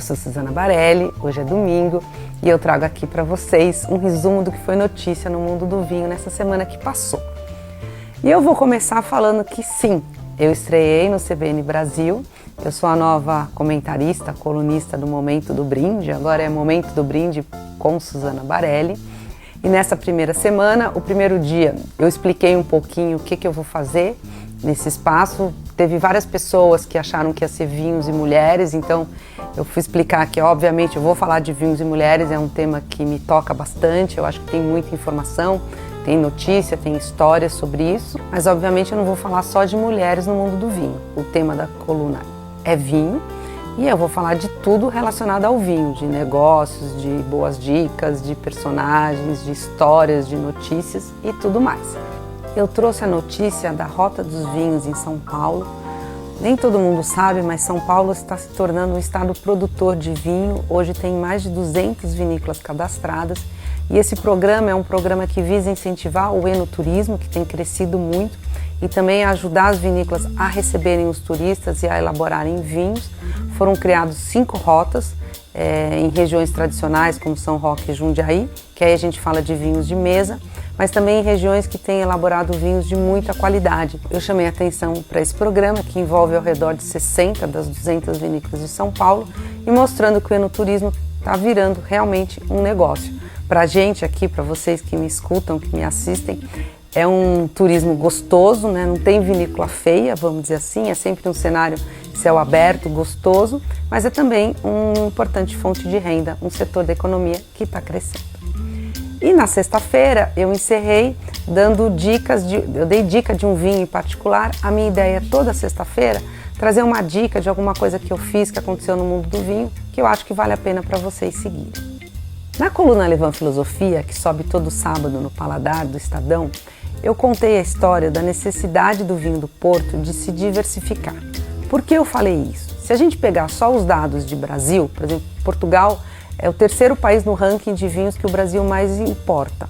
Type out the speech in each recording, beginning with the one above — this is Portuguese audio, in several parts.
sou Suzana Barelli, hoje é domingo e eu trago aqui para vocês um resumo do que foi notícia no mundo do vinho nessa semana que passou. E eu vou começar falando que sim, eu estreiei no CBN Brasil, eu sou a nova comentarista, colunista do Momento do Brinde, agora é Momento do Brinde com Suzana Barelli. E nessa primeira semana, o primeiro dia, eu expliquei um pouquinho o que eu vou fazer nesse espaço. Teve várias pessoas que acharam que ia ser vinhos e mulheres, então eu fui explicar que, obviamente, eu vou falar de vinhos e mulheres, é um tema que me toca bastante, eu acho que tem muita informação, tem notícia, tem história sobre isso, mas obviamente eu não vou falar só de mulheres no mundo do vinho. O tema da coluna é vinho e eu vou falar de tudo relacionado ao vinho, de negócios, de boas dicas, de personagens, de histórias, de notícias e tudo mais. Eu trouxe a notícia da Rota dos Vinhos em São Paulo. Nem todo mundo sabe, mas São Paulo está se tornando um estado produtor de vinho. Hoje tem mais de 200 vinícolas cadastradas e esse programa é um programa que visa incentivar o enoturismo, que tem crescido muito, e também ajudar as vinícolas a receberem os turistas e a elaborarem vinhos. Foram criados 5 rotas em regiões tradicionais como São Roque e Jundiaí, que aí a gente fala de vinhos de mesa, mas também em regiões que têm elaborado vinhos de muita qualidade. Eu chamei a atenção para esse programa, que envolve ao redor de 60 das 200 vinícolas de São Paulo, e mostrando que o enoturismo está virando realmente um negócio. Para a gente aqui, para vocês que me escutam, que me assistem, é um turismo gostoso, né? Não tem vinícola feia, vamos dizer assim, é sempre um cenário céu aberto, gostoso, mas é também uma importante fonte de renda, um setor da economia que está crescendo. E na sexta-feira eu encerrei dando dicas, eu dei dica de um vinho em particular. A minha ideia é toda sexta-feira trazer uma dica de alguma coisa que eu fiz, que aconteceu no mundo do vinho, que eu acho que vale a pena para vocês seguirem. Na coluna Levant Filosofia, que sobe todo sábado no Paladar do Estadão, eu contei a história da necessidade do vinho do Porto de se diversificar. Por que eu falei isso? Se a gente pegar só os dados de Brasil, por exemplo, Portugal é o terceiro país no ranking de vinhos que o Brasil mais importa.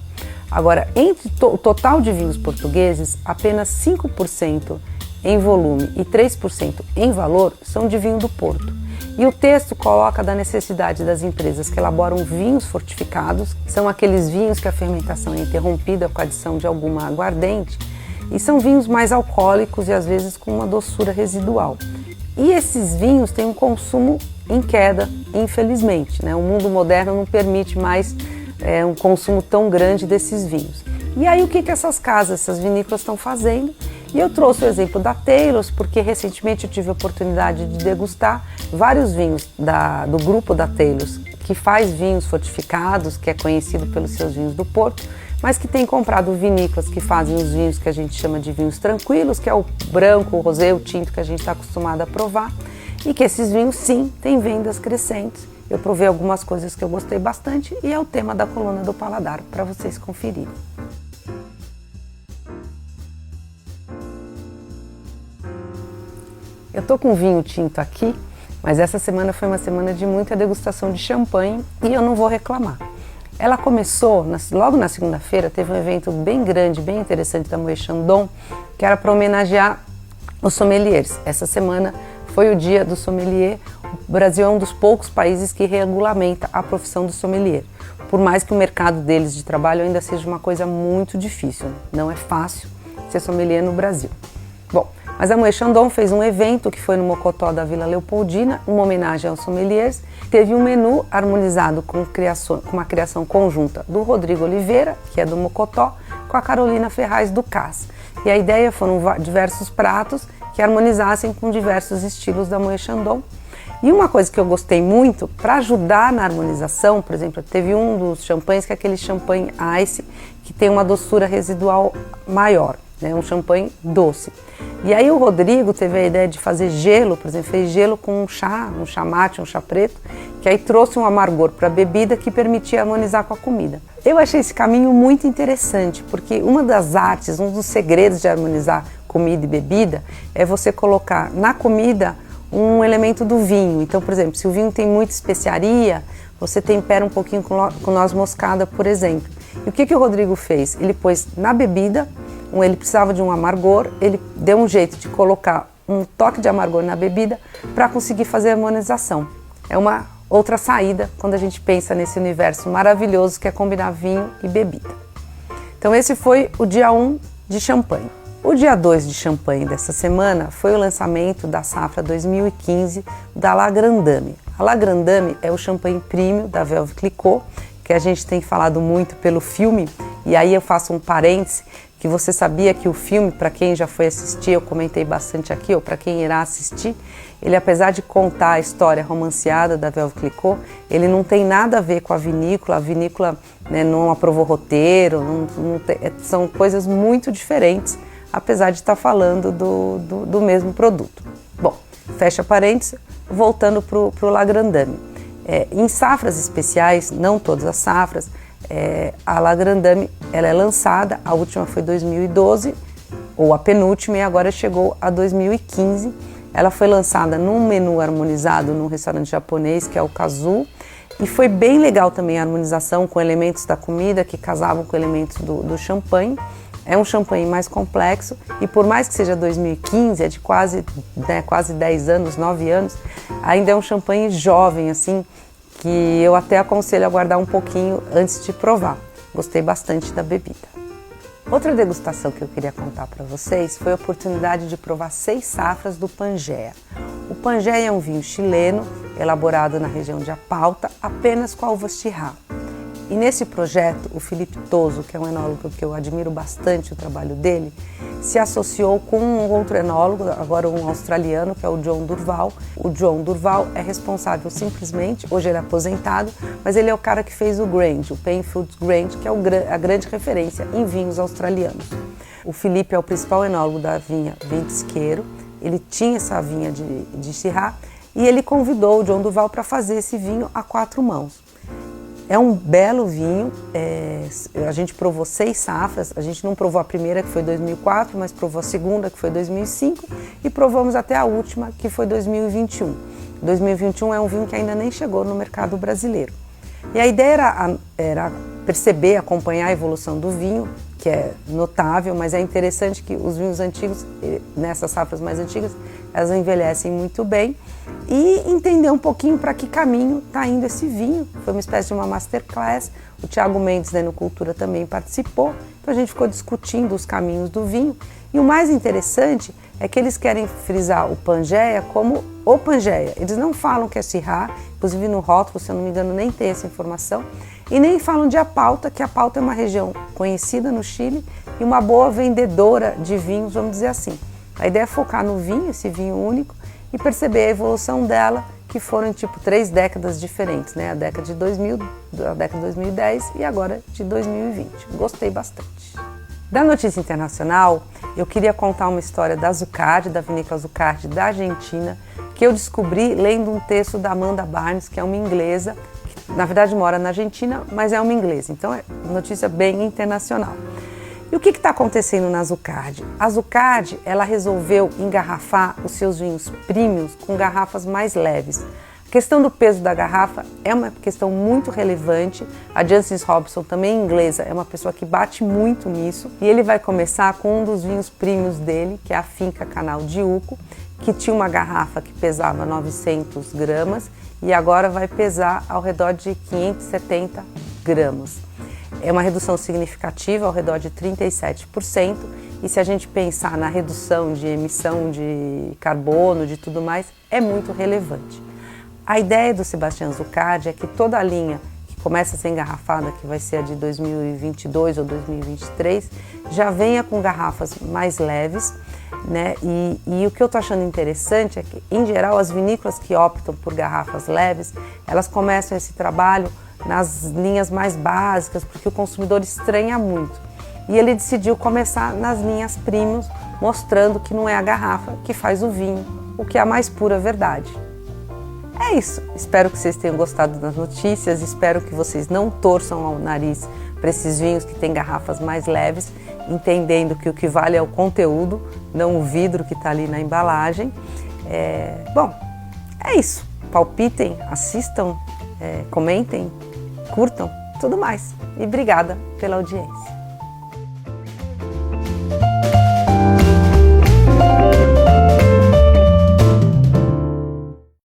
Agora, entre o total de vinhos portugueses, apenas 5% em volume e 3% em valor são de vinho do Porto. E o texto coloca da necessidade das empresas que elaboram vinhos fortificados, são aqueles vinhos que a fermentação é interrompida com a adição de alguma aguardente, e são vinhos mais alcoólicos e às vezes com uma doçura residual. E esses vinhos têm um consumo em queda, infelizmente, né? O mundo moderno não permite mais um consumo tão grande desses vinhos. E aí o que essas casas, essas vinícolas estão fazendo? E eu trouxe o exemplo da Taylors, porque recentemente eu tive a oportunidade de degustar vários vinhos do grupo da Taylors, que faz vinhos fortificados, que é conhecido pelos seus vinhos do Porto, mas que tem comprado vinícolas que fazem os vinhos que a gente chama de vinhos tranquilos, que é o branco, o rosé, o tinto que a gente está acostumado a provar, e que esses vinhos sim têm vendas crescentes. Eu provei algumas coisas que eu gostei bastante e é o tema da coluna do Paladar para vocês conferirem. Eu tô com vinho tinto aqui, mas essa semana foi uma semana de muita degustação de champanhe e eu não vou reclamar. Ela começou, logo na segunda-feira, teve um evento bem grande, bem interessante da Moët Chandon, que era para homenagear os sommeliers. Essa semana foi o dia do sommelier. O Brasil é um dos poucos países que regulamenta a profissão do sommelier. Por mais que o mercado deles de trabalho ainda seja uma coisa muito difícil, não é fácil ser sommelier no Brasil. Bom, mas a Moët Chandon fez um evento que foi no Mocotó da Vila Leopoldina, uma homenagem aos sommeliers. Teve um menu harmonizado com uma criação conjunta do Rodrigo Oliveira, que é do Mocotó, com a Carolina Ferraz do CAS. E a ideia foram diversos pratos que harmonizassem com diversos estilos da Moët Chandon. E uma coisa que eu gostei muito, para ajudar na harmonização, por exemplo, teve um dos champanhes que é aquele champanhe ice, que tem uma doçura residual maior, né? Um champanhe doce. E aí o Rodrigo teve a ideia de fazer gelo, por exemplo, fez gelo com um chá mate, um chá preto, que aí trouxe um amargor para a bebida que permitia harmonizar com a comida. Eu achei esse caminho muito interessante, porque uma das artes, um dos segredos de harmonizar comida e bebida é você colocar na comida um elemento do vinho. Então, por exemplo, se o vinho tem muita especiaria, você tempera um pouquinho com noz moscada, por exemplo. E o que o Rodrigo fez? Ele pôs na bebida, ele precisava de um amargor, ele deu um jeito de colocar um toque de amargor na bebida para conseguir fazer a harmonização. É uma outra saída quando a gente pensa nesse universo maravilhoso que é combinar vinho e bebida. Então esse foi o dia 1 de champanhe. O dia 2 de champanhe dessa semana foi o lançamento da safra 2015 da La Grande Dame. A La Grande Dame é o champanhe premium da Veuve Clicquot, que a gente tem falado muito pelo filme, e aí eu faço um parêntese, que você sabia que o filme, para quem já foi assistir, eu comentei bastante aqui, ou para quem irá assistir, ele apesar de contar a história romanceada da Veuve Clicquot, ele não tem nada a ver com a vinícola, né, não aprovou roteiro, são coisas muito diferentes, apesar de estar falando do mesmo produto. Bom, fecha parênteses, voltando para o La Grande Dame. Em safras especiais, não todas as safras, a La Grande Dame ela é lançada, a última foi 2012, ou a penúltima, e agora chegou a 2015. Ela foi lançada num menu harmonizado num restaurante japonês, que é o Kazu, e foi bem legal também a harmonização com elementos da comida que casavam com elementos do champanhe. É um champanhe mais complexo e por mais que seja 2015, é de quase 10 anos, 9 anos, ainda é um champanhe jovem, assim, que eu até aconselho a guardar um pouquinho antes de provar. Gostei bastante da bebida. Outra degustação que eu queria contar para vocês foi a oportunidade de provar 6 safras do Pangea. O Pangea é um vinho chileno, elaborado na região de Apalta, apenas com a uva Syrah. E nesse projeto, o Felipe Toso, que é um enólogo que eu admiro bastante o trabalho dele, se associou com um outro enólogo, agora um australiano, que é o John Durval. O John Durval é responsável simplesmente, hoje ele é aposentado, mas ele é o cara que fez o Grange, o Penfield Grange, que é a grande referência em vinhos australianos. O Felipe é o principal enólogo da vinha Ventisqueiro, ele tinha essa vinha de Syrah e ele convidou o John Durval para fazer esse vinho a 4 mãos. É um belo vinho, a gente provou 6 safras, a gente não provou a primeira, que foi 2004, mas provou a segunda, que foi 2005, e provamos até a última, que foi 2021. 2021 é um vinho que ainda nem chegou no mercado brasileiro. E a ideia era perceber, acompanhar a evolução do vinho, que é notável, mas é interessante que os vinhos antigos, nessas safras mais antigas, elas envelhecem muito bem, e entender um pouquinho para que caminho está indo esse vinho. Foi uma espécie de uma masterclass, o Thiago Mendes da Enocultura também participou, então a gente ficou discutindo os caminhos do vinho, e o mais interessante é que eles querem frisar o Pangea como o Pangea. Eles não falam que é Syrah, inclusive no rótulo, se eu não me engano, nem tem essa informação, e nem falam de Apalta, que Apalta é uma região conhecida no Chile e uma boa vendedora de vinhos, vamos dizer assim. A ideia é focar no vinho, esse vinho único, e perceber a evolução dela, que foram tipo 3 décadas diferentes, né? A década de 2000, a década de 2010 e agora de 2020. Gostei bastante. Da notícia internacional, eu queria contar uma história da Zuccardi, da vinícola Zuccardi da Argentina, que eu descobri lendo um texto da Amanda Barnes, que é uma inglesa, que na verdade mora na Argentina, mas é uma inglesa, então é notícia bem internacional. E o que está acontecendo na Zuccardi? A Zuccardi, ela resolveu engarrafar os seus vinhos premiums com garrafas mais leves. A questão do peso da garrafa é uma questão muito relevante. A Jancis Robson, também inglesa, é uma pessoa que bate muito nisso. E ele vai começar com um dos vinhos premiums dele, que é a Finca Canal de Uco, que tinha uma garrafa que pesava 900 gramas e agora vai pesar ao redor de 570 gramas. É uma redução significativa, ao redor de 37%, e se a gente pensar na redução de emissão de carbono, de tudo mais, é muito relevante. A ideia do Sebastian Zuccardi é que toda a linha que começa a ser engarrafada, que vai ser a de 2022 ou 2023, já venha com garrafas mais leves, né? E o que eu estou achando interessante é que, em geral, as vinícolas que optam por garrafas leves, elas começam esse trabalho nas linhas mais básicas, porque o consumidor estranha muito. E ele decidiu começar nas linhas premium, mostrando que não é a garrafa que faz o vinho, o que é a mais pura verdade. É isso, espero que vocês tenham gostado das notícias, espero que vocês não torçam ao nariz para esses vinhos que têm garrafas mais leves, entendendo que o que vale é o conteúdo, não o vidro que está ali na embalagem. Bom, é isso, palpitem, assistam, comentem, curtam, tudo mais. E obrigada pela audiência.